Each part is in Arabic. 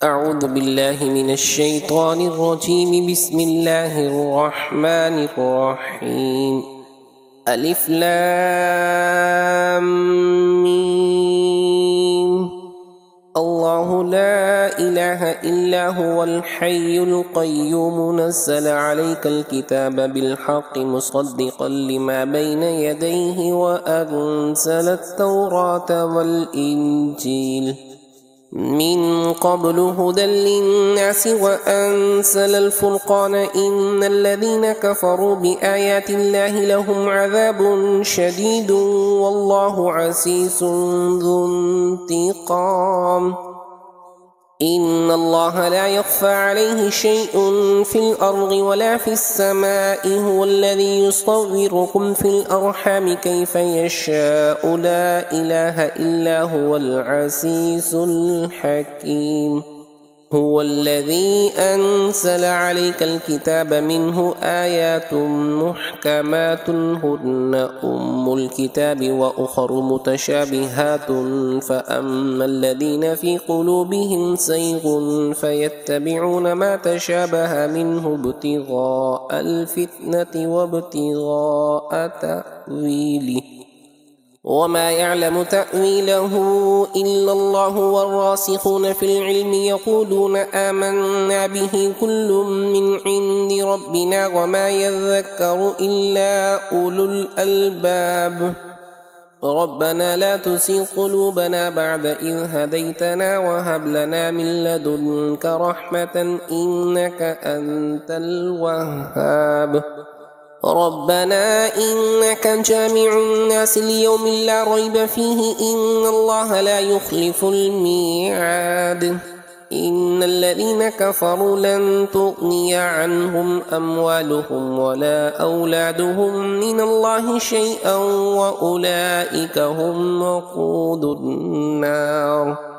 أعوذ بالله من الشيطان الرجيم. بسم الله الرحمن الرحيم. ألف لام ميم. الله لا إله إلا هو الحي القيوم نزل عليك الكتاب بالحق مصدقا لما بين يديه وأنزل التوراة والإنجيل من قبل هدى للناس وأنزل الفرقان إن الذين كفروا بآيات الله لهم عذاب شديد والله عزيز ذو انتقام. إن الله لا يخفى عليه شيء في الأرض ولا في السماء هو الذي يصوركم في الأرحام كيف يشاء لا إله إلا هو العزيز الحكيم. هو الذي أنزل عليك الكتاب منه آيات محكمات هن أم الكتاب وأخر متشابهات فأما الذين في قلوبهم زيغ فيتبعون ما تشابه منه ابتغاء الفتنة وابتغاء تأويله وما يعلم تأويله إلا الله والراسخون في العلم يقولون آمنا به كل من عند ربنا وما يذكر إلا أولو الألباب. ربنا لا تزغ قلوبنا بعد إذ هديتنا وهب لنا من لدنك رحمة إنك أنت الوهاب. ربنا إنك جامع الناس ليوم لا ريب فيه إن الله لا يخلف الميعاد. إن الذين كفروا لن تغني عنهم أموالهم ولا أولادهم من الله شيئا وأولئك هم وقود النار.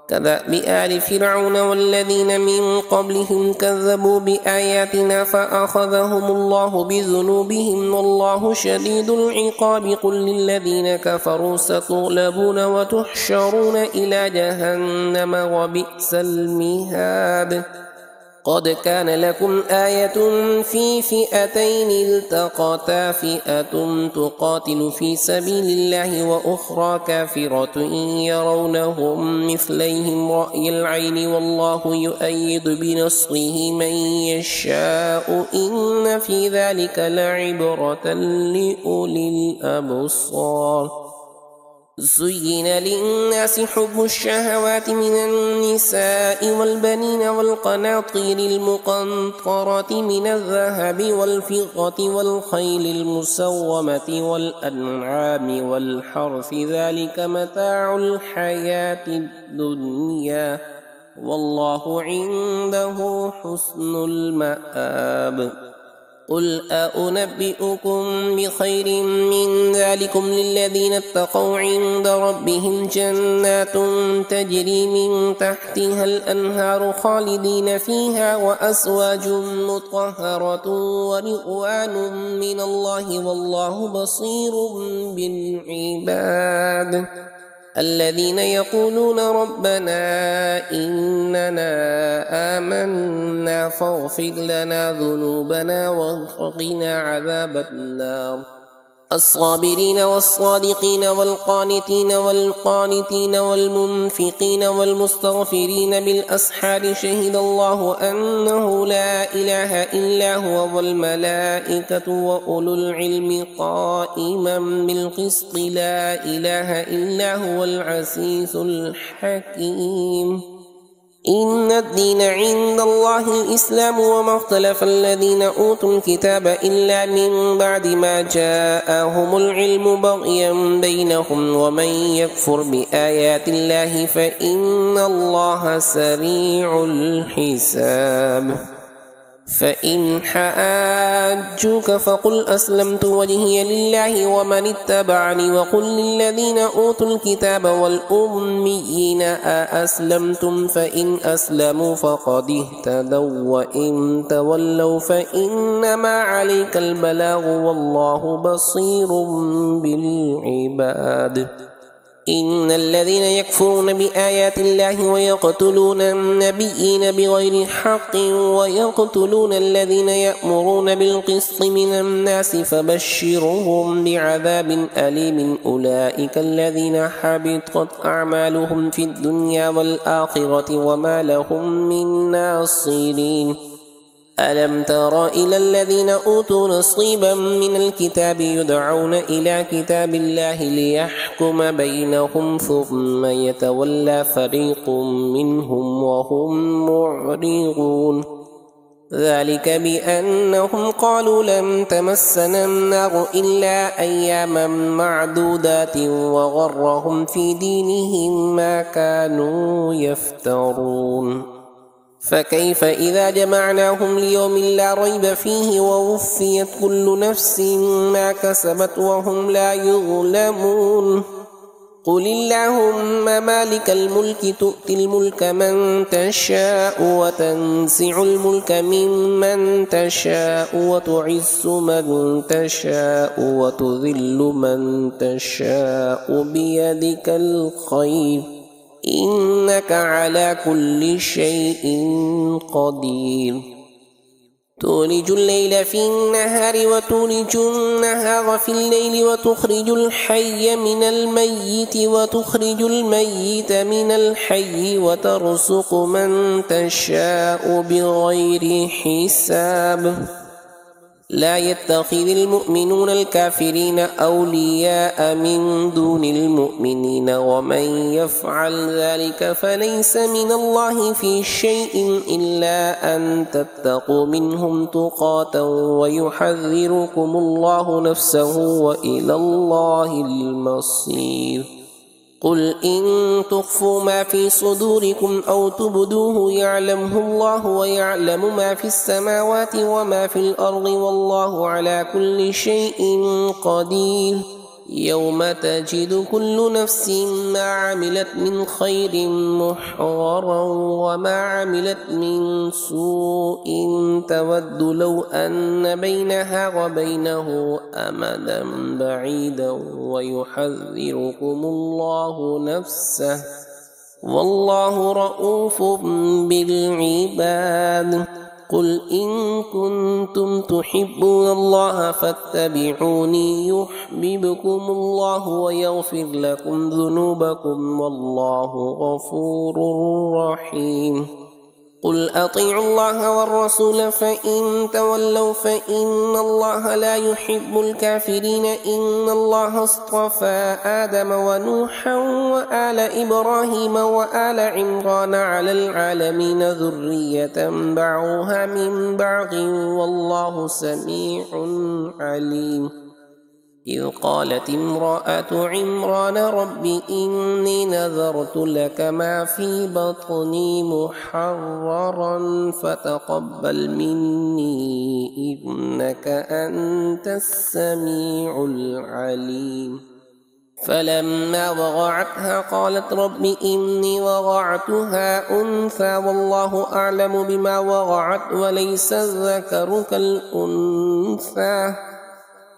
كدأب آل فرعون والذين من قبلهم كذبوا بآياتنا فأخذهم الله بذنوبهم والله شديد العقاب. قل للذين كفروا ستغلبون وتحشرون إلى جهنم وبئس المهاد. قد كان لكم آية في فئتين التقتا فئة تقاتل في سبيل الله وأخرى كافرة يرونهم مثليهم رأي العين والله يؤيد بنصره من يشاء إن في ذلك لعبرة لأولي الأبصار. زين للناس حب الشهوات من النساء والبنين والقناطير المقنطرة من الذهب والفضة والخيل المسومة والأنعام والحرث ذلك متاع الحياة الدنيا والله عنده حسن المآب. قل أنبئكم بخير من ذلكم للذين اتقوا عند ربهم جنات تجري من تحتها الأنهار خالدين فيها وأزواج مطهرة ورضوان من الله والله بصير بالعباد. الذين يقولون ربنا إننا آمنا فاغفر لنا ذنوبنا وقنا عذاب النار. الصابرين والصادقين والقانتين والقانتين والمنفقين والمستغفرين بالأسحار شهد الله أنه لا إله إلا هو والملائكة وأولو العلم قائما بالقسط لا إله إلا هو العزيز الحكيم. إن الدين عند الله الإسلام وما اختلف الذين أوتوا الكتاب إلا من بعد ما جاءهم العلم بغيا بينهم ومن يكفر بآيات الله فإن الله سريع الحساب. فإن حاجوك فقل أسلمت وجهي لله ومن اتبعني وقل للذين أوتوا الكتاب والأميين أأسلمتم فإن أسلموا فقد اهتدوا وإن تولوا فإنما عليك البلاغ والله بصير بالعباد. إن الذين يكفرون بآيات الله ويقتلون النبيين بغير حق ويقتلون الذين يأمرون بالقسط من الناس فبشرهم بعذاب أليم أولئك الذين حبطت أعمالهم في الدنيا والآخرة وما لهم من ناصرين ألم تر إلى الذين أوتوا نصيبا من الكتاب يدعون إلى كتاب الله ليحكم بينهم ثم يتولى فريق منهم وهم معرضون ذلك بأنهم قالوا لن تمسنا النار إلا أياما معدودات وغرهم في دينهم ما كانوا يفترون فكيف إذا جمعناهم ليوم لا ريب فيه ووفيت كل نفس ما كسبت وهم لا يظلمون قل اللهم مالك الملك تؤتي الملك من تشاء وتنزع الملك ممن تشاء وتعز من تشاء وتذل من تشاء بيدك الخير إنك على كل شيء قدير تولج الليل في النهار وتولج النهار في الليل وتخرج الحي من الميت وتخرج الميت من الحي وترزق من تشاء بغير حساب لا يتخذ المؤمنون الكافرين أولياء من دون المؤمنين ومن يفعل ذلك فليس من الله في شيء إلا أن تتقوا منهم تقاة ويحذركم الله نفسه وإلى الله المصير قل إن تخفوا ما في صدوركم أو تبدوه يعلمه الله ويعلم ما في السماوات وما في الأرض والله على كل شيء قدير يوم تجد كل نفس ما عملت من خير محضرا وما عملت من سوء تود لو أن بينها وبينه أمدا بعيدا ويحذركم الله نفسه والله رؤوف بالعباد قل إن كنتم تحبون الله فاتبعوني يحببكم الله ويغفر لكم ذنوبكم والله غفور رحيم قل أطيعوا الله والرسول فإن تولوا فإن الله لا يحب الكافرين إن الله اصطفى آدم ونوحا وآل إبراهيم وآل عمران على العالمين ذرية بعضها من بعض والله سميع عليم إذ قالت امرأة عمران رب إني نذرت لك ما في بطني محررا فتقبل مني إنك أنت السميع العليم فلما وضعتها قالت رب إني وضعتها أنثى والله أعلم بما وضعت وليس الذكر كالأنثى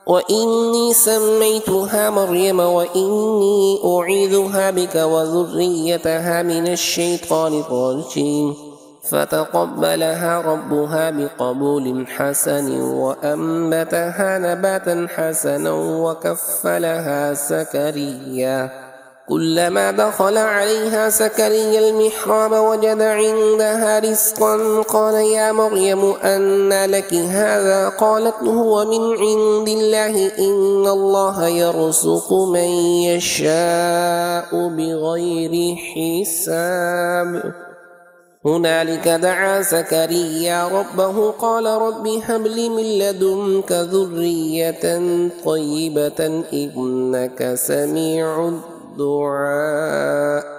وإني سميتها مريم وإني أعيذها بك وذريتها من الشيطان الرجيم فتقبلها ربها بقبول حسن وأنبتها نباتا حسنا وكفلها زكريا كلما دخل عليها زكريا المحراب وجد عندها رزقا قال يا مريم أنى لك هذا قالت هو من عند الله إن الله يرزق من يشاء بغير حساب هنالك دعا زكريا ربه قال رب هب لي من لدنك ذرية طيبة إنك سميع الدعاء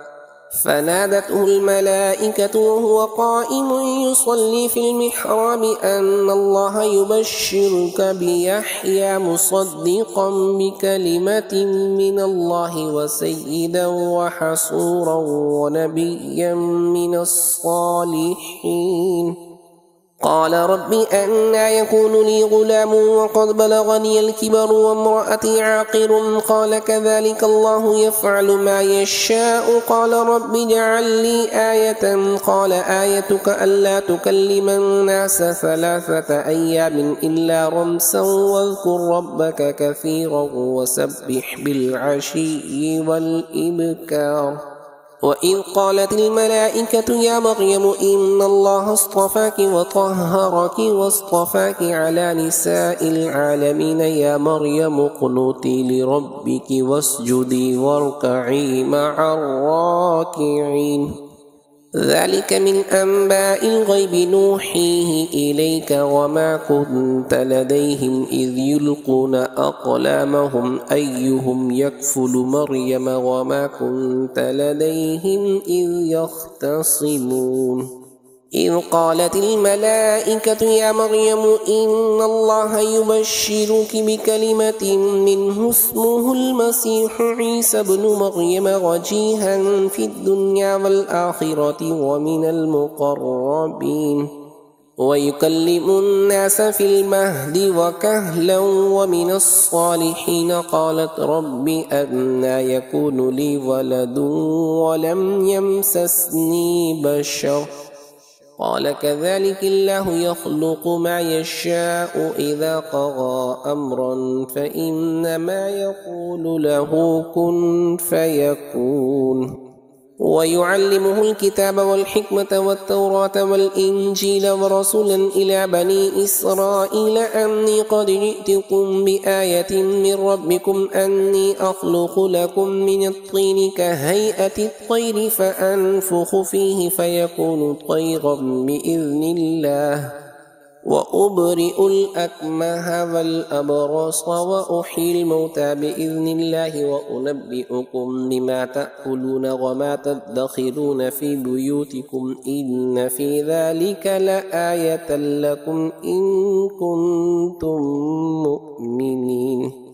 فنادته الملائكة وهو قائم يصلي في المحراب أن الله يبشرك بيحيى مصدقا بكلمة من الله وسيدا وحصورا ونبيا من الصالحين قال رب أنى يكون لي غلام وقد بلغني الكبر وامرأتي عاقر قال كذلك الله يفعل ما يشاء قال رب اجعل لي آية قال آيتك ألا تكلم الناس 3 أيام إلا رمسا واذكر ربك كثيرا وسبح بالعشي والإبكار وإذ قالت الملائكة يا مريم إن الله اصطفاك وطهرك واصطفاك على نساء العالمين يا مريم اقنتي لربك واسجدي واركعي مع الراكعين ذلك من أنباء الغيب نوحيه إليك وما كنت لديهم إذ يلقون أقلامهم أيهم يكفل مريم وما كنت لديهم إذ يختصمون إذ قالت الملائكة يا مريم إن الله يبشرك بكلمة منه اسمه المسيح عيسى ابن مريم وجيها في الدنيا والآخرة ومن المقربين ويكلم الناس في المهد وكهلا ومن الصالحين قالت رب أنى يكون لي ولد ولم يمسسني بشر قال كذلك الله يخلق ما يشاء إذا قضى أمرا فإنما يقول له كن فيكون ويعلمه الكتاب والحكمة والتوراة والإنجيل ورسولا إلى بني إسرائيل أني قد جئتكم بآية من ربكم أني أخلق لكم من الطين كهيئة الطير فأنفخ فيه فيكون طيرا بإذن الله وأبرئ الأكمه والأبرص وأحيي الموتى بإذن الله وأنبئكم بما تأكلون وما تدخرون في بيوتكم إن في ذلك لآية لكم إن كنتم مؤمنين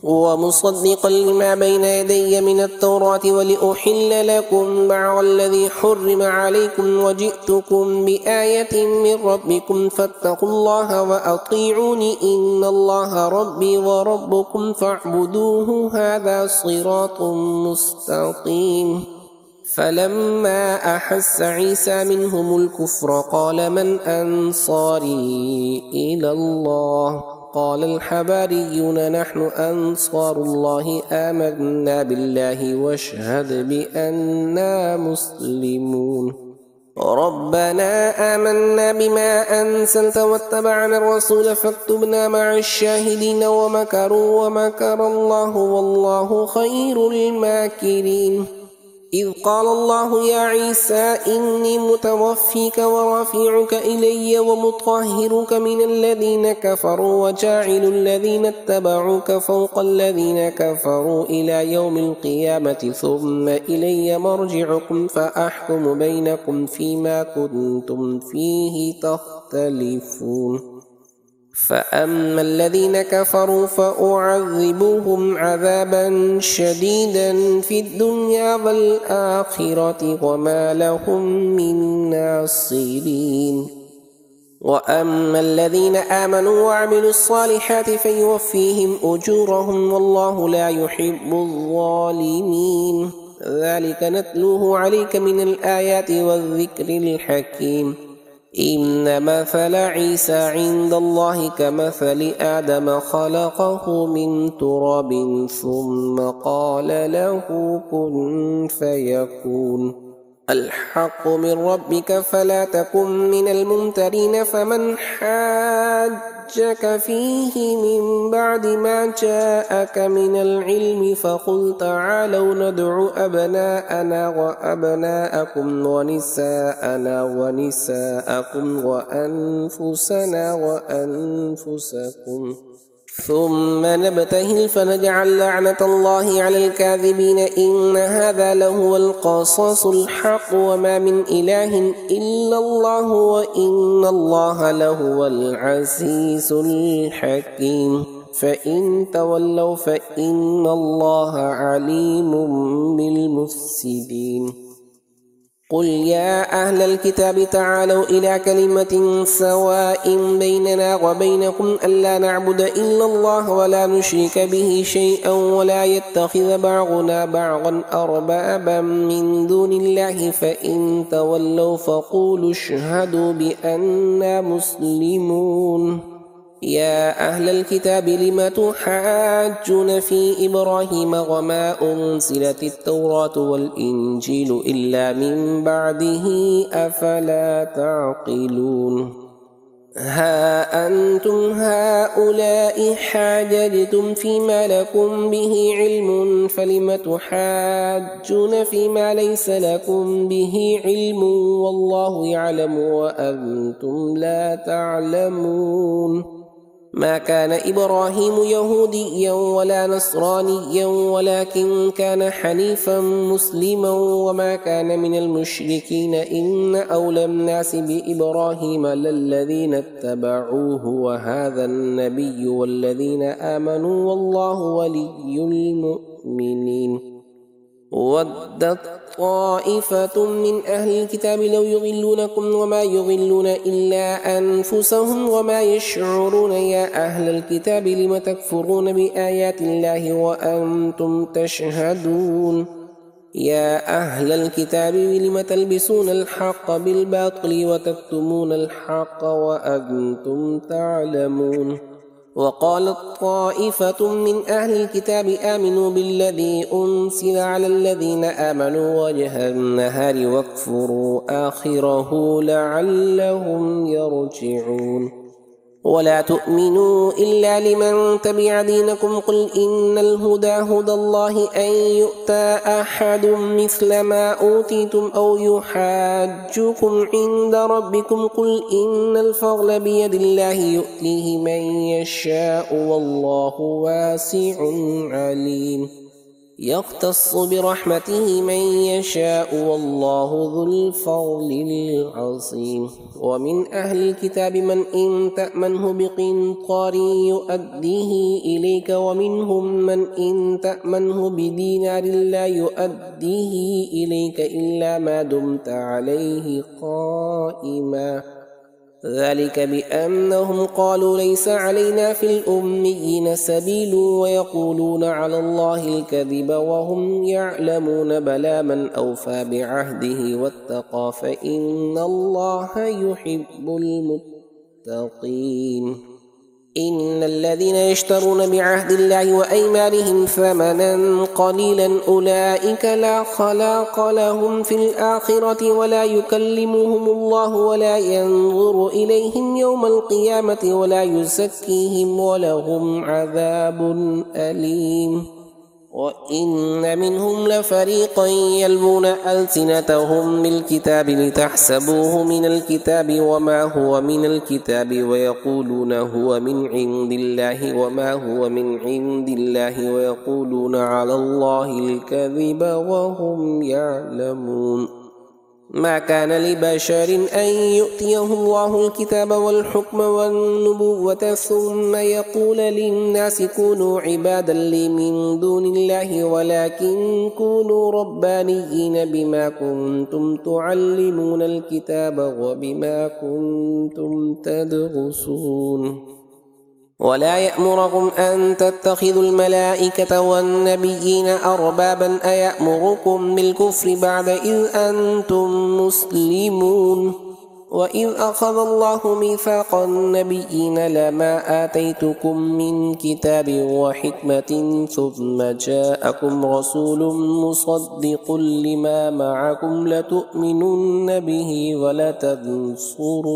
ومصدقا لما بين يدي من التوراة ولأحل لكم بعض الذي حرم عليكم وجئتكم بآية من ربكم فاتقوا الله وأطيعوني إن الله ربي وربكم فاعبدوه هذا صراط مستقيم فلما أحس عيسى منهم الكفر قال من أنصاري إلى الله قال الحباريون نحن أنصار الله آمنا بالله واشهد بأننا مسلمون ربنا آمنا بما أنزلت واتبعنا الرسول فاكتبنا مع الشاهدين ومكروا ومكر الله والله خير الماكرين إذ قال الله يا عيسى إني متوفيك ورافعك إلي ومطهرك من الذين كفروا وجاعل الذين اتبعوك فوق الذين كفروا إلى يوم القيامة ثم إلي مرجعكم فأحكم بينكم فيما كنتم فيه تختلفون فأما الذين كفروا فأعذبهم عذابا شديدا في الدنيا والآخرة وما لهم من ناصرين وأما الذين آمنوا وعملوا الصالحات فيوفيهم أجورهم والله لا يحب الظالمين ذلك نتلوه عليك من الآيات والذكر الحكيم إن مثل عيسى عند الله كمثل آدم خلقه من تراب ثم قال له كن فيكون الحق من ربك فلا تكن من الممترين فمن حاجك فيه من بعد ما جاءك من العلم فقل تعالوا ندع أبناءنا وأبناءكم ونساءنا ونساءكم وأنفسنا وأنفسكم ثم نبتهل فنجعل لعنة الله على الكاذبين إن هذا لهو القصص الحق وما من إله إلا الله وإن الله لهو العزيز الحكيم فإن تولوا فإن الله عليم بالمفسدين قل يا أهل الكتاب تعالوا إلى كلمة سواء بيننا وبينكم ألا نعبد إلا الله ولا نشرك به شيئا ولا يتخذ بعضنا بعضا أربابا من دون الله فإن تولوا فقولوا اشهدوا بأننا مسلمون يا أهل الكتاب لم تحاجون في إبراهيم وما أنزلت التوراة والإنجيل إلا من بعده أفلا تعقلون ها أنتم هؤلاء حاججتم فيما لكم به علم فلم تحاجون فيما ليس لكم به علم والله يعلم وأنتم لا تعلمون ما كان إبراهيم يهوديا ولا نصرانيا ولكن كان حنيفا مسلما وما كان من المشركين إن أولى الناس بإبراهيم للذين اتبعوه وهذا النبي والذين آمنوا والله ولي المؤمنين ودت طائفة من أهل الكتاب لو يضلونكم وما يضلون إلا أنفسهم وما يشعرون يا أهل الكتاب لم تكفرون بآيات الله وأنتم تشهدون يا أهل الكتاب لم تلبسون الحق بالباطل وتكتمون الحق وأنتم تعلمون وقالت طائفة من أهل الكتاب آمنوا بالذي أنزل على الذين آمنوا وجه النهار واكفروا آخره لعلهم يرجعون ولا تؤمنوا إلا لمن تبع دينكم قل إن الهدى هدى الله أن يؤتى أحد مثل ما أوتيتم أو يحاجوكم عند ربكم قل إن الفضل بيد الله يؤتيه من يشاء والله واسع عليم يختص برحمته من يشاء والله ذو الفضل العظيم ومن أهل الكتاب من إن تأمنه بقنطار يؤديه إليك ومنهم من إن تأمنه بدينار لا يؤديه إليك إلا ما دمت عليه قائما ذلك بأنهم قالوا ليس علينا في الأميين سبيل ويقولون على الله الكذب وهم يعلمون بلى من أوفى بعهده واتقى فإن الله يحب المتقين إن الذين يشترون بعهد الله وأيمانهم ثمنا قليلا أولئك لا خلاق لهم في الآخرة ولا يكلمهم الله ولا ينظر إليهم يوم القيامة ولا يزكيهم ولهم عذاب أليم وإن منهم لفريقا يلوون ألسنتهم بالكتاب لتحسبوه من الكتاب وما هو من الكتاب ويقولون هو من عند الله وما هو من عند الله ويقولون على الله الكذب وهم يعلمون ما كان لبشر أن يؤتيه الله الكتاب والحكم والنبوة ثم يقول للناس كونوا عبادا لي من دون الله ولكن كونوا ربانيين بما كنتم تعلمون الكتاب وبما كنتم تدرسون ولا يأمركم أن تتخذوا الملائكة والنبيين أربابا أيأمركم بالكفر بعد إذ أنتم مسلمون وإذ أخذ الله ميثاق النبيين لما آتيتكم من كتاب وحكمة ثم جاءكم رسول مصدق لما معكم لتؤمنن به ولتنصرنه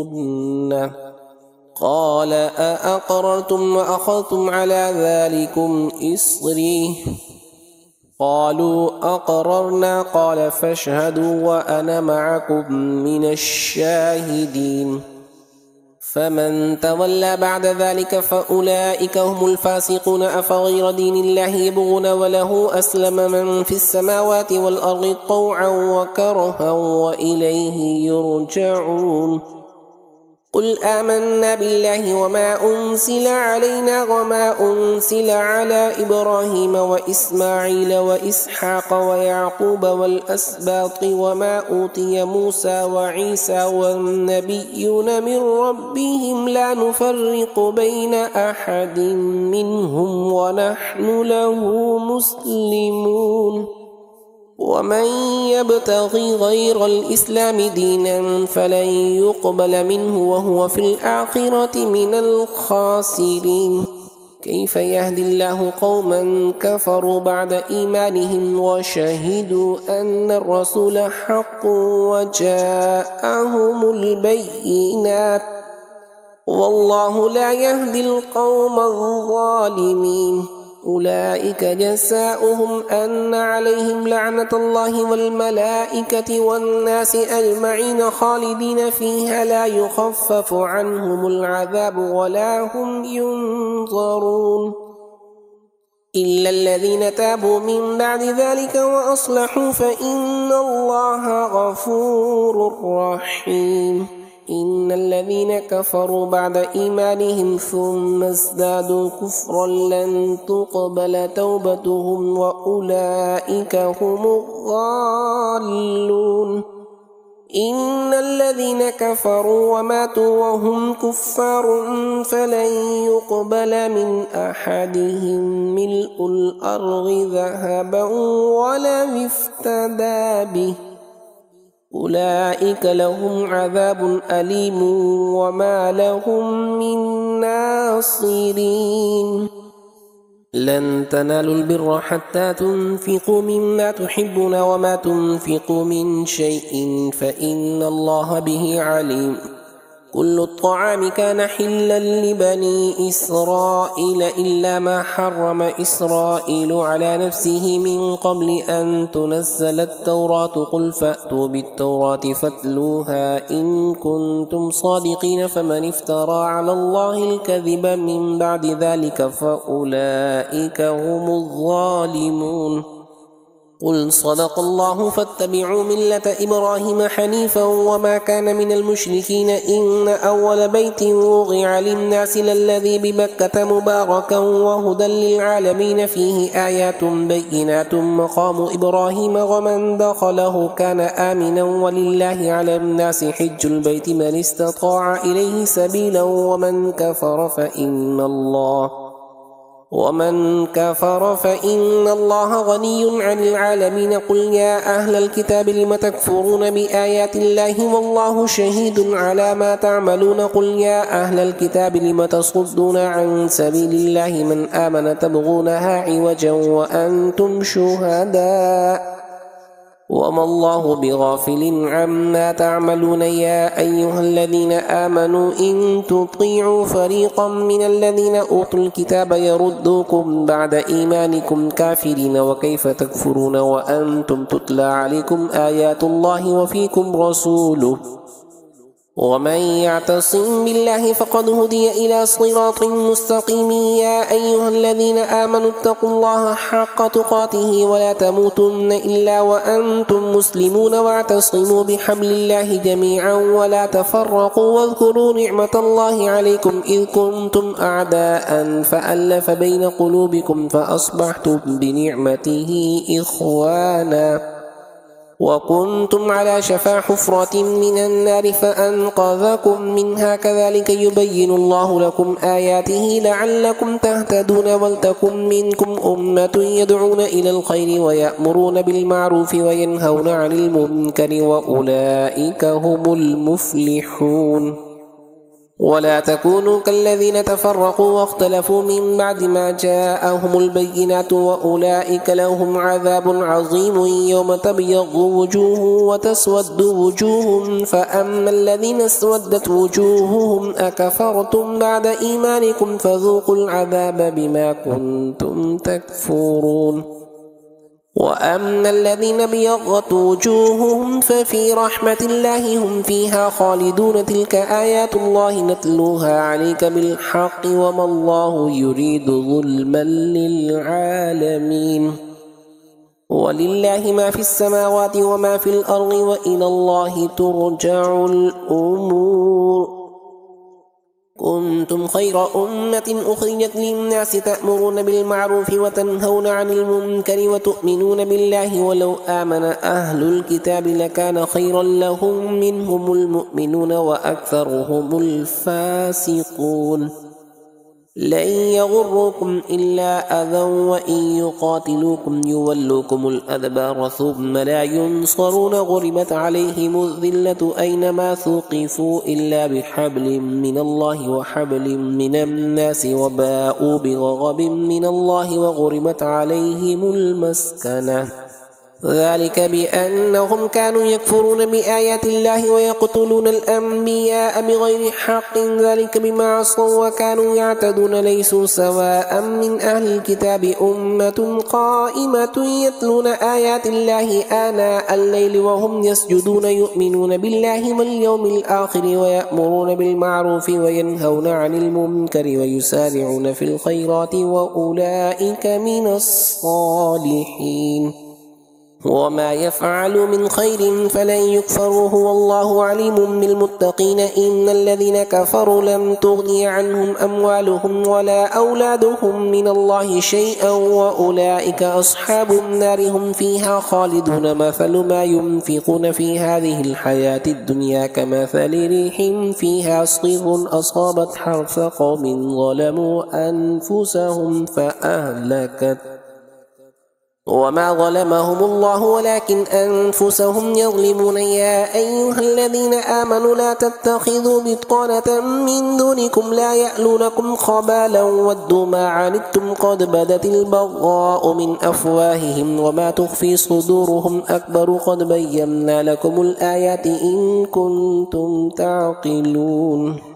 قال أأقررتم وأخذتم على ذلكم إصري قالوا أقررنا قال فاشهدوا وأنا معكم من الشاهدين فمن تولى بعد ذلك فأولئك هم الفاسقون أفغير دين الله يبغون وله أسلم من في السماوات والأرض طوعا وكرها وإليه يرجعون قل آمنا بالله وما أنزل علينا وما أنزل على إبراهيم وإسماعيل وإسحاق ويعقوب والأسباط وما أوتي موسى وعيسى والنبيون من ربهم لا نفرق بين أحد منهم ونحن له مسلمون ومن يبتغي غير الإسلام دينا فلن يقبل منه وهو في الآخرة من الخاسرين كيف يهدي الله قوما كفروا بعد إيمانهم وشهدوا أن الرسول حق وجاءهم البينات والله لا يهدي القوم الظالمين أولئك جزاؤهم أن عليهم لعنة الله والملائكة والناس أجمعين خالدين فيها لا يخفف عنهم العذاب ولا هم ينظرون إلا الذين تابوا من بعد ذلك وأصلحوا فإن الله غفور رحيم إن الذين كفروا بعد إيمانهم ثم ازدادوا كفرا لن تقبل توبتهم وأولئك هم الضالون إن الذين كفروا وماتوا وهم كفار فلن يقبل من أحدهم ملء الأرض ذهبا ولو افتدى به أولئك لهم عذاب أليم وما لهم من ناصرين لن تنالوا البر حتى تنفقوا مما تحبون وما تنفقوا من شيء فإن الله به عليم كل الطعام كان حلا لبني إسرائيل إلا ما حرم إسرائيل على نفسه من قبل أن تنزل التوراة قل فأتوا بالتوراة فاتلوها إن كنتم صادقين فمن افترى على الله الكذب من بعد ذلك فأولئك هم الظالمون قل صدق الله فاتبعوا ملة إبراهيم حنيفا وما كان من المشركين إن أول بيت وضع للناس للذي بمكة مباركا وهدى للعالمين فيه آيات بينات مقام إبراهيم ومن دخله كان آمنا ولله على الناس حج البيت من استطاع إليه سبيلا ومن كفر فإن الله غني عن العالمين قل يا أهل الكتاب لم تكفرون بآيات الله والله شهيد على ما تعملون قل يا أهل الكتاب لم تصدون عن سبيل الله من آمن تبغونها عوجا وأنتم شهداء وما الله بغافل عما تعملون يا أيها الذين آمنوا إن تطيعوا فريقا من الذين أوتوا الكتاب يردوكم بعد إيمانكم كافرين وكيف تكفرون وأنتم تتلى عليكم آيات الله وفيكم رسوله ومن يعتصم بالله فقد هدي إلى صراط مستقيم يا أيها الذين آمنوا اتقوا الله حق تقاته ولا تموتن إلا وأنتم مسلمون واعتصموا بحبل الله جميعا ولا تفرقوا واذكروا نعمة الله عليكم إذ كنتم أعداء فألف بين قلوبكم فأصبحتم بنعمته إخوانا وكنتم على شفا حفرة من النار فأنقذكم منها كذلك يبين الله لكم آياته لعلكم تهتدون ولتكن منكم أمة يدعون إلى الخير ويأمرون بالمعروف وينهون عن المنكر وأولئك هم المفلحون ولا تكونوا كالذين تفرقوا واختلفوا من بعد ما جاءهم البينات وأولئك لهم عذاب عظيم يوم تبيض وجوه وتسود وجوه فأما الذين اسودت وجوههم أكفرتم بعد إيمانكم فذوقوا العذاب بما كنتم تكفرون وأما الذين ابيضت وجوههم ففي رحمة الله هم فيها خالدون تلك آيات الله نتلوها عليك بالحق وما الله يريد ظلما للعالمين ولله ما في السماوات وما في الأرض وإلى الله ترجع الأمور كنتم خير أمة أخرجت للناس تأمرون بالمعروف وتنهون عن المنكر وتؤمنون بالله ولو آمن أهل الكتاب لكان خيرا لهم منهم المؤمنون وأكثرهم الفاسقون لن يغركم إلا أذى وإن يقاتلوكم يولوكم الأدبار ثم لا ينصرون غربت عليهم الذلة أينما ثقفوا إلا بحبل من الله وحبل من الناس وباءوا بغضب من الله وغربت عليهم المسكنة ذلك بأنهم كانوا يكفرون بآيات الله ويقتلون الأنبياء بغير حق ذلك بما عصوا وكانوا يعتدون ليسوا سواء من أهل الكتاب أمة قائمة يتلون آيات الله آناء الليل وهم يسجدون يؤمنون بالله واليوم الآخر ويأمرون بالمعروف وينهون عن المنكر ويسارعون في الخيرات وأولئك من الصالحين وما يفعل من خير فلن يكفره والله عليم بالمتقين إن الذين كفروا لم تغني عنهم أموالهم ولا أولادهم من الله شيئا وأولئك أصحاب النار هم فيها خالدون مثل ما ينفقون في هذه الحياة الدنيا كمثل ريح فيها صر أصابت حرث قوم ظلموا أنفسهم فأهلكت وما ظلمهم الله ولكن أنفسهم يظلمون يا أيها الذين آمنوا لا تتخذوا بطانة من دونكم لا يألونكم خبالا ودوا ما عنتم قد بدت البغضاء من أفواههم وما تخفي صدورهم أكبر قد بينا لكم الآيات إن كنتم تعقلون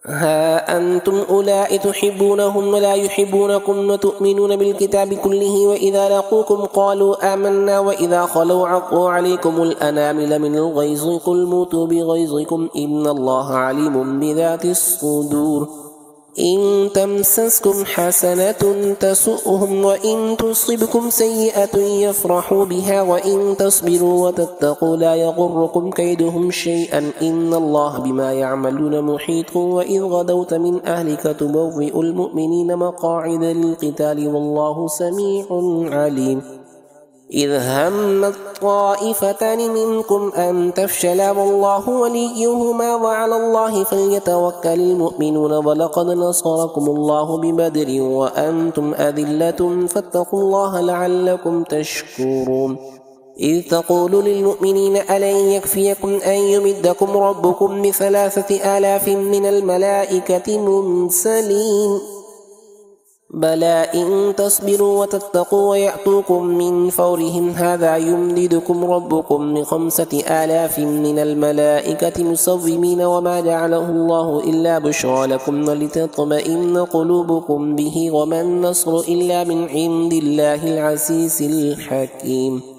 ها أنتم أولئك تحبونهم ولا يحبونكم وتؤمنون بالكتاب كله وإذا لقوكم قالوا آمنا وإذا خلوا عضوا عليكم الأنامل من الغيظ قل موتوا بغيظكم إن الله عليم بذات الصدور إن تمسسكم حسنة تسؤهم وإن تصبكم سيئة يفرحوا بها وإن تصبروا وتتقوا لا يضركم كيدهم شيئا إن الله بما يعملون محيط وإذ غدوت من أهلك تبوئ المؤمنين مقاعد للقتال والله سميع عليم إذ همت طائفتان منكم أن فشلا والله وليهما وعلى الله فليتوكل المؤمنون ولقد نصركم الله ببدر وأنتم أذلة فاتقوا الله لعلكم تشكرون إذ تقول للمؤمنين ألن يكفيكم أن يمدكم ربكم ب3,000 من الملائكة منزلين بلى إن تصبروا وتتقوا ويأتوكم من فورهم هذا يمددكم ربكم ب5,000 من الملائكة مسومين وما جعله الله إلا بشرى لكم ولتطمئن قلوبكم به وما النصر إلا من عند الله العزيز الحكيم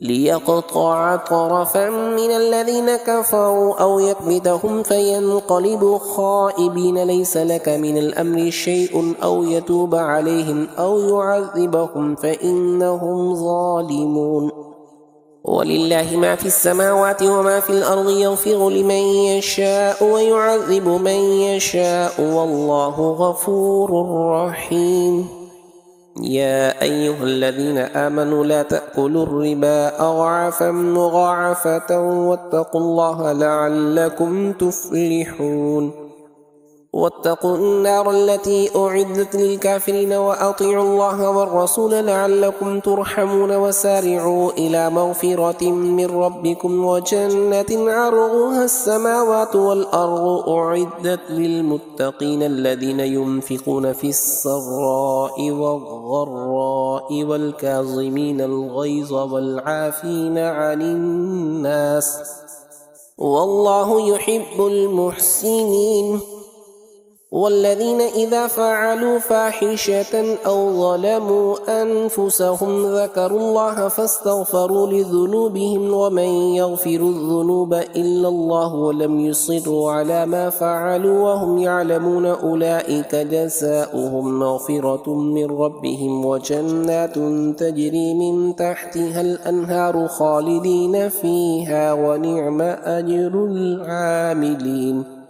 ليقطع طرفا من الذين كفروا أو يكبتهم فينقلبوا خائبين ليس لك من الأمر شيء أو يتوب عليهم أو يعذبهم فإنهم ظالمون ولله ما في السماوات وما في الأرض يغفر لمن يشاء ويعذب من يشاء والله غفور رحيم يا أيها الذين آمنوا لا تأكلوا الربا أضعافا مضاعفة واتقوا الله لعلكم تفلحون واتقوا النار التي أعدت للكافرين وأطيعوا الله والرسول لعلكم ترحمون وسارعوا إلى مغفرة من ربكم وجنة عرضها السماوات والأرض أعدت للمتقين الذين ينفقون في السراء والضراء والكاظمين الغيظ والعافين عن الناس والله يحب المحسنين والذين إذا فعلوا فاحشة أو ظلموا أنفسهم ذكروا الله فاستغفروا لذنوبهم ومن يغفر الذنوب إلا الله ولم يصروا على ما فعلوا وهم يعلمون أولئك جزاؤهم مغفرة من ربهم وجنات تجري من تحتها الأنهار خالدين فيها ونعم أجر العاملين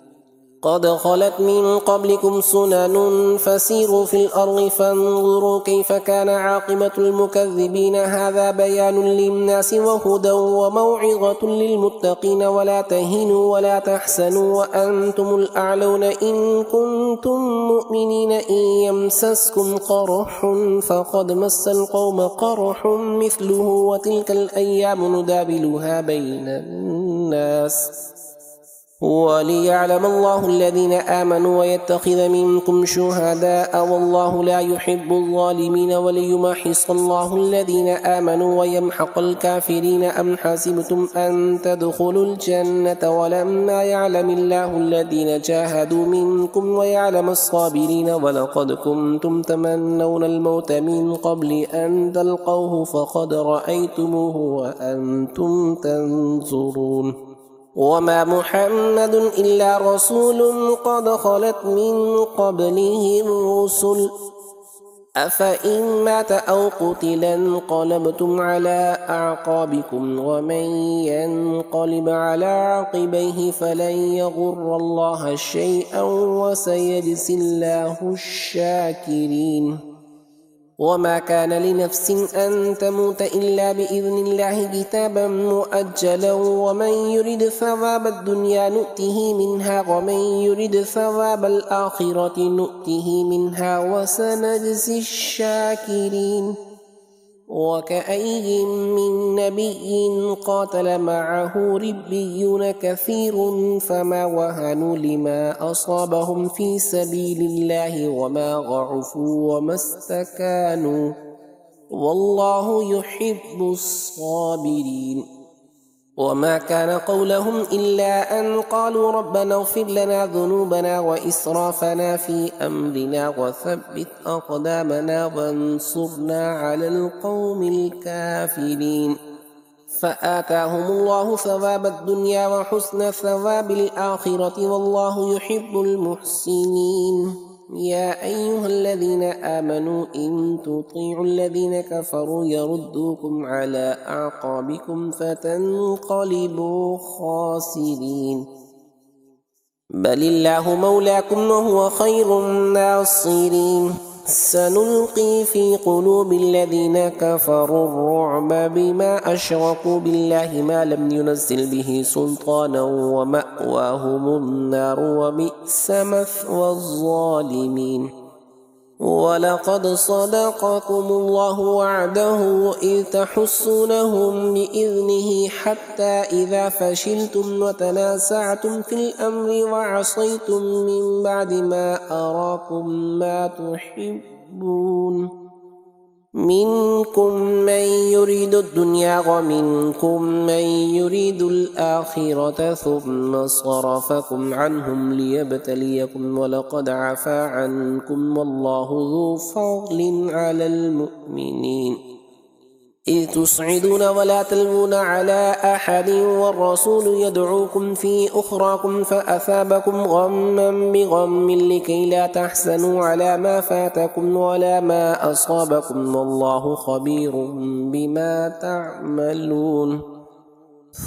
قد خلت من قبلكم سنن فسيروا في الأرض فانظروا كيف كان عاقبة المكذبين. هذا بيان للناس وهدى وموعظة للمتقين. ولا تهنوا ولا تحزنوا وأنتم الأعلون إن كنتم مؤمنين. إن يمسسكم قرح فقد مس القوم قرح مثله وتلك الأيام نداولها بين الناس وليعلم الله الذين آمنوا ويتخذ منكم شهداء والله لا يحب الظالمين وليمحص الله الذين آمنوا ويمحق الكافرين. أم حسبتم أن تدخلوا الجنة ولما يعلم الله الذين جاهدوا منكم ويعلم الصابرين. ولقد كنتم تمنون الموت من قبل أن تلقوه فقد رأيتموه وأنتم تنظرون. وما محمد إلا رسول قد خلت من قبله الرسل أفإن مات أو قتل انقلبتم على أعقابكم ومن ينقلب على عقبيه فلن يضر الله شيئا وسيجزي الله الشاكرين. وما كان لنفس أن تموت إلا بإذن الله كتابا مؤجلا. ومن يرد ثواب الدنيا نؤته منها ومن يرد ثواب الآخرة نؤته منها وسنجزي الشاكرين. وكأي من نبي قاتل معه ربيون كثير فما وهنوا لما أصابهم في سبيل الله وما ضعفوا وما استكانوا والله يحب الصابرين. وما كان قولهم إلا أن قالوا ربنا اغفر لنا ذنوبنا وإسرافنا في أمرنا وثبت أقدامنا وانصرنا على القوم الكافرين. فآتاهم الله ثواب الدنيا وحسن ثواب الآخرة والله يحب المحسنين. يا أيها الذين آمنوا إن تطيعوا الذين كفروا يردوكم على أعقابكم فتنقلبوا خاسرين. بل الله مولاكم وهو خير الناصرين. سنلقي في قلوب الذين كفروا الرعب بما أشركوا بالله ما لم ينزل به سلطانا ومأواهم النار وبئس مثوى الظالمين. ولقد صدقكم الله وعده إذ تحسونهم بإذنه حتى إذا فشلتم وتنازعتم في الأمر وعصيتم من بعد ما أراكم ما تحبون منكم من يريد الدنيا ومنكم من يريد الآخرة ثم صرفكم عنهم ليبتليكم ولقد عفا عنكم والله ذو فضل على المؤمنين. إذ تصعدون ولا تلوون على أحد والرسول يدعوكم في أخراكم فأثابكم غما بغم لكي لا تحزنوا على ما فاتكم ولا ما أصابكم والله خبير بما تعملون.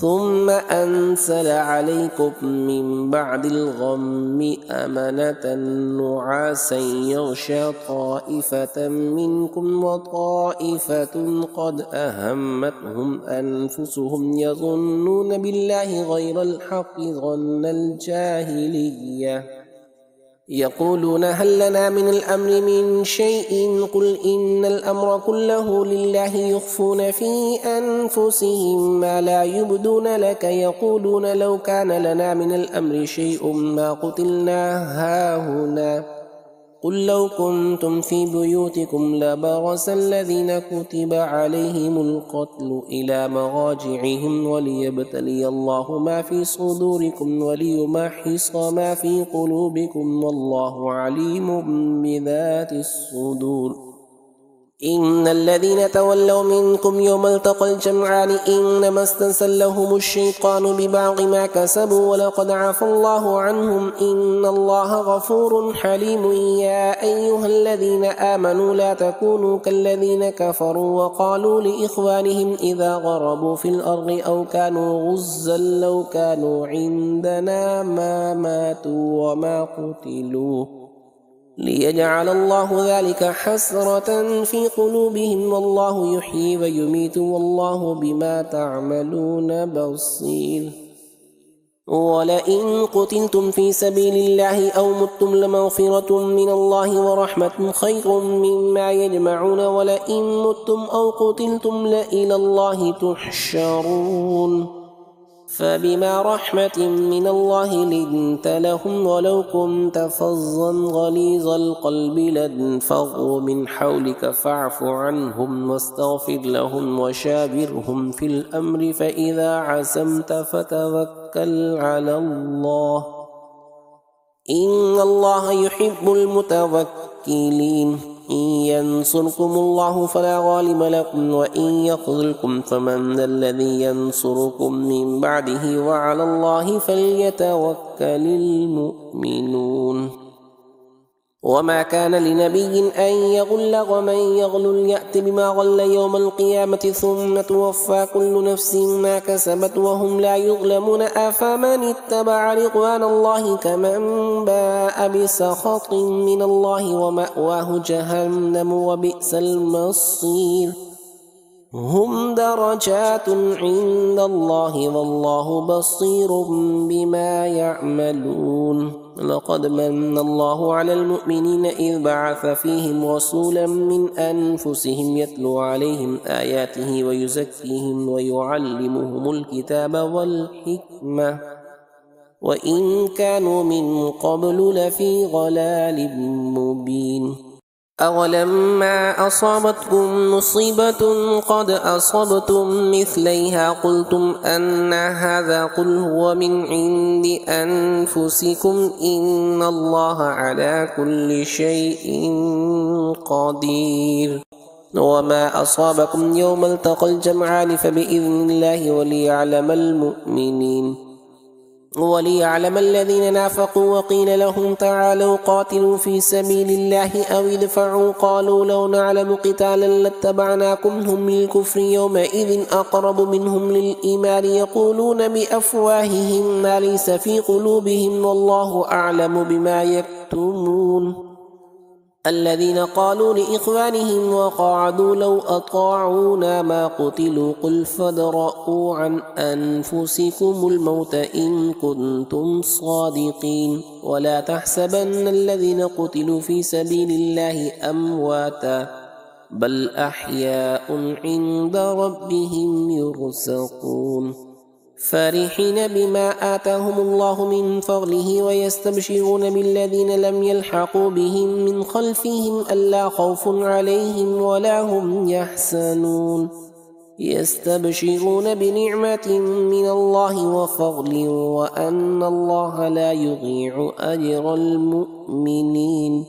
ثم أنزل عليكم من بعد الغم أمنة نعاسا يغشى طائفة منكم وطائفة قد أهمتهم أنفسهم يظنون بالله غير الحق ظن الجاهلية يقولون هل لنا من الأمر من شيء قل إن الأمر كله لله يخفون في أنفسهم ما لا يبدون لك يقولون لو كان لنا من الأمر شيء ما قتلنا هاهنا قل لو كنتم في بيوتكم لبرز الذين كتب عليهم القتل إلى مضاجعهم وليبتلي الله ما في صدوركم وليمحص ما في قلوبكم والله عليم بذات الصدور. إن الذين تولوا منكم يوم التقى الجمعان إنما استزلهم الشيطان ببعض ما كسبوا ولقد عفى الله عنهم إن الله غفور حليم. يا أيها الذين آمنوا لا تكونوا كالذين كفروا وقالوا لإخوانهم إذا ضربوا في الأرض أو كانوا غزا لو كانوا عندنا ما ماتوا وما قتلوا ليجعل الله ذلك حسرة في قلوبهم والله يحيي ويميت والله بما تعملون بصير. ولئن قتلتم في سبيل الله أو متم لمغفرة من الله ورحمة خير مما يجمعون ولئن متم أو قتلتم لإلى الله تحشرون. فبما رحمة من الله لنت لهم ولو كنت فظا غليظ القلب لانفضوا من حولك فاعف عنهم واستغفر لهم وشاورهم في الأمر فإذا عزمت فتوكل على الله إن الله يحب المتوكلين. إن ينصركم الله فلا غالب لكم وإن يخذلكم فمن الذي ينصركم من بعده وعلى الله فليتوكل المؤمنون. وما كان لنبي أن يغل ومن يغل يأت بما غل يوم القيامة ثم توفى كل نفس ما كسبت وهم لا يظلمون. أفمن اتبع رضوان الله كمن باء بسخط من الله ومأواه جهنم وبئس المصير. هم درجات عند الله والله بصير بما يعملون. لقد من الله على المؤمنين إذ بعث فيهم رسولا من أنفسهم يتلو عليهم آياته ويزكيهم ويعلمهم الكتاب والحكمة وإن كانوا من قبل لفي ضلال مبين. أولما أصابتكم مصيبة قد أصبتم مثليها قلتم أن هذا قل هو من عند أنفسكم إن الله على كل شيء قدير. وما أصابكم يوم التقى الجمعان فبإذن الله وليعلم الذين نافقوا وقيل لهم تعالوا قاتلوا في سبيل الله أو ادفعوا قالوا لو نعلم قتالا لاتبعناكم هم للكفر يومئذ أقرب منهم للإيمان يقولون بأفواههم ما ليس في قلوبهم والله أعلم بما يكتمون. الذين قالوا لإخوانهم وقعدوا لو أطاعونا ما قتلوا قل فادرءوا عن أنفسكم الموت إن كنتم صادقين ولا تحسبن الذين قتلوا في سبيل الله أمواتا بل أحياء عند ربهم يرزقون. فرحين بما آتاهم الله من فضله ويستبشرون بالذين لم يلحقوا بهم من خلفهم ألا خوف عليهم ولا هم يحزنون. يستبشرون بنعمة من الله وفضل وأن الله لا يضيع أجر المؤمنين.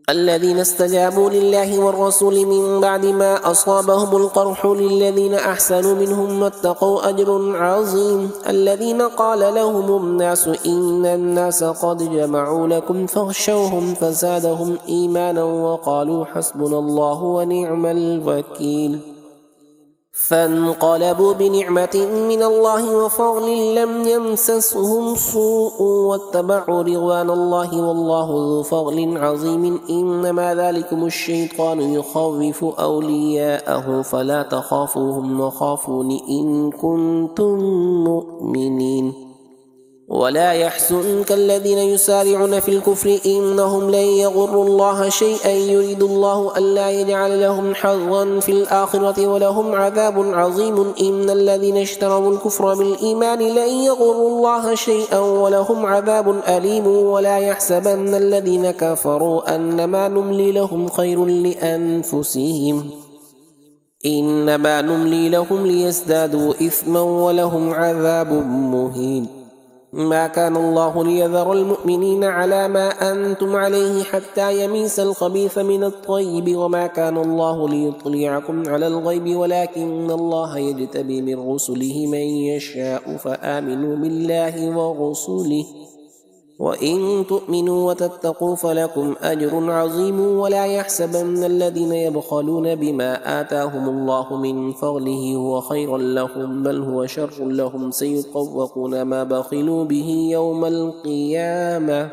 الذين استجابوا لله والرسول من بعد ما أصابهم القرح للذين أحسنوا منهم واتقوا أجر عظيم. الذين قال لهم الناس إن الناس قد جمعوا لكم فاخشوهم فزادهم إيمانا وقالوا حسبنا الله ونعم الوكيل. فانقلبوا بنعمة من الله وفضل لم يمسسهم سوء واتبعوا رضوان الله والله ذو فضل عظيم. إنما ذلكم الشيطان يخوف أولياءه فلا تخافوهم وخافون إن كنتم مؤمنين. ولا يحزنك الذين يسارعون في الكفر إنهم لن يضروا الله شيئا يريد الله ألا يجعل لهم حظا في الآخرة ولهم عذاب عظيم. إن الذين اشتروا الكفر بالإيمان لن يضروا الله شيئا ولهم عذاب أليم. ولا يحسبن الذين كفروا أنما نملي لهم خير لأنفسهم إنما نملي لهم ليزدادوا إثما ولهم عذاب مهين. ما كان الله ليذر المؤمنين على ما أنتم عليه حتى يميز الخبيث من الطيب وما كان الله ليطلعكم على الغيب ولكن الله يجتبي من رسله من يشاء فآمنوا بالله ورسله وإن تؤمنوا وتتقوا فلكم أجر عظيم ولا يحسبن الذين يبخلون بما آتاهم الله من فضله هو خيرا لهم بل هو شر لهم سيطوقون ما بخلوا به يوم القيامة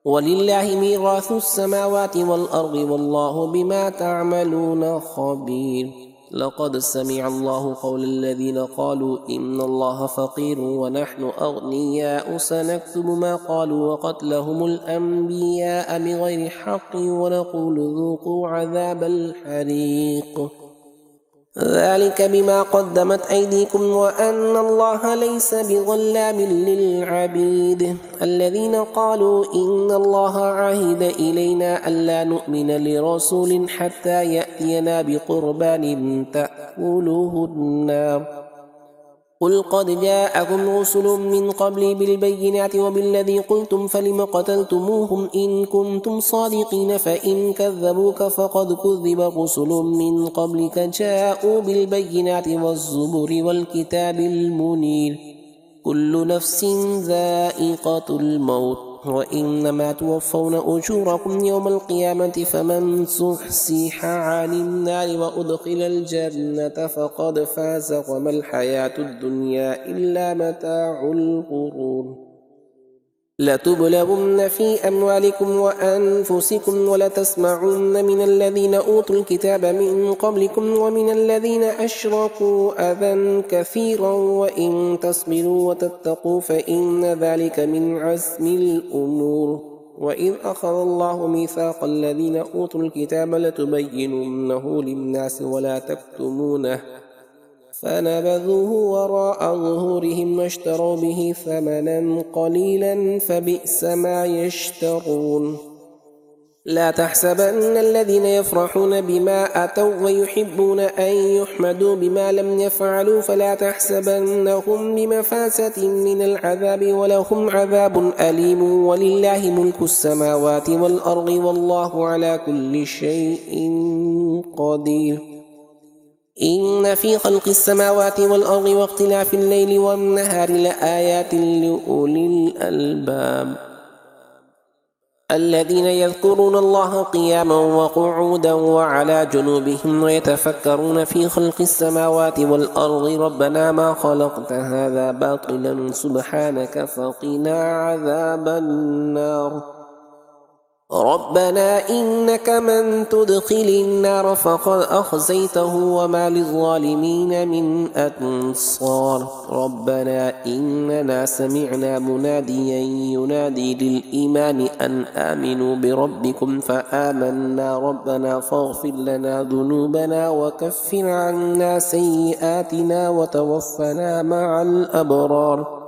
ولله ميراث السماوات والأرض والله بما تعملون خبير لقد سمع الله قول الذين قالوا إن الله فقير ونحن أغنياء سنكتب ما قالوا وقتلهم الأنبياء بغير حق ونقول ذوقوا عذاب الحريق ذلك بما قدمت أيديكم وأن الله ليس بظلام للعبيد الذين قالوا إن الله عهد إلينا ألا نؤمن لرسول حتى يأتينا بقربان تأكله النار قل قد جاءكم رسل من قبلي بالبينات وبالذي قلتم فلم قتلتموهم إن كنتم صادقين فإن كذبوك فقد كذب رسل من قبلك جاءوا بالبينات والزبر والكتاب المنير كل نفس ذائقة الموت وإنما توفون أجوركم يوم القيامة فمن زحزح عن النار وأدخل الجنة فقد فاز وما الحياة الدنيا إلا متاع الغرور لتبلغن في أموالكم وأنفسكم ولتسمعن من الذين أوتوا الكتاب من قبلكم ومن الذين أشركوا أذى كثيرا وإن تصبروا وتتقوا فإن ذلك من عزم الأمور وإذ أخذ الله ميثاق الذين أوتوا الكتاب لتبيننه للناس ولا تكتمونه فنبذوه وراء ظهورهم واشتروا به ثمنا قليلا فبئس ما يشترون لا تحسبن الذين يفرحون بما أتوا ويحبون أن يحمدوا بما لم يفعلوا فلا تحسبنهم بمفازة من العذاب ولهم عذاب أليم ولله ملك السماوات والأرض والله على كل شيء قدير إن في خلق السماوات والأرض واختلاف الليل والنهار لآيات لأولي الألباب الذين يذكرون الله قياما وقعودا وعلى جنوبهم ويتفكرون في خلق السماوات والأرض ربنا ما خلقت هذا باطلا سبحانك فقنا عذاب النار ربنا إنك من تدخل النار فقد أخزيته وما للظالمين من أنصار ربنا إننا سمعنا مناديا ينادي للإيمان أن آمنوا بربكم فآمنا ربنا فاغفر لنا ذنوبنا وكفر عنا سيئاتنا وتوفنا مع الأبرار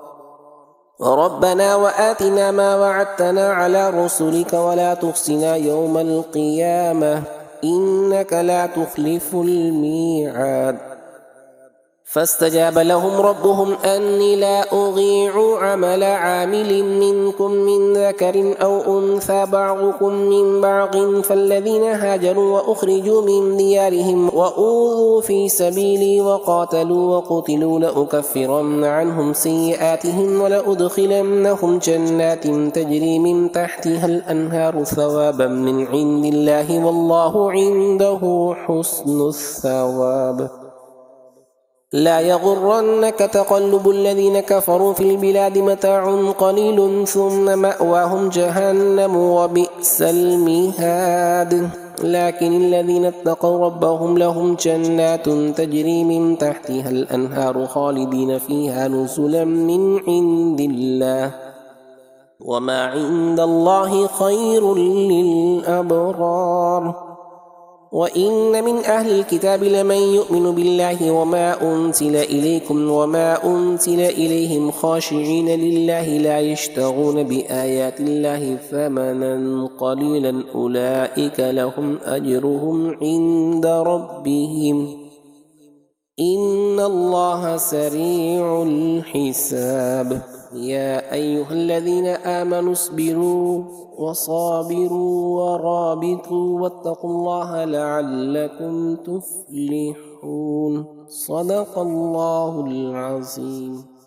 ربنا وآتنا ما وعدتنا على رسلك ولا تخزنا يوم القيامة إنك لا تخلف الميعاد فاستجاب لهم ربهم أني لا أضيع عمل عامل منكم من ذكر أو أنثى بعضكم من بعض فالذين هاجروا وأخرجوا من ديارهم وأوذوا في سبيلي وقاتلوا وقتلوا لأكفرن عنهم سيئاتهم ولأدخلنهم جنات تجري من تحتها الأنهار ثوابا من عند الله والله عنده حسن الثواب لا يغرنك تقلب الذين كفروا في البلاد متاع قليل ثم مأواهم جهنم وبئس المهاد لكن الذين اتقوا ربهم لهم جنات تجري من تحتها الأنهار خالدين فيها نزلا من عند الله وما عند الله خير للأبرار وإن من أهل الكتاب لمن يؤمن بالله وما أنزل إليكم وما أنزل إليهم خاشعين لله لا يشترون بآيات الله ثمنا قليلا أولئك لهم أجرهم عند ربهم إن الله سريع الحساب يا أيها الذين آمنوا اصبروا وصابروا ورابطوا واتقوا الله لعلكم تفلحون. صدق الله العظيم.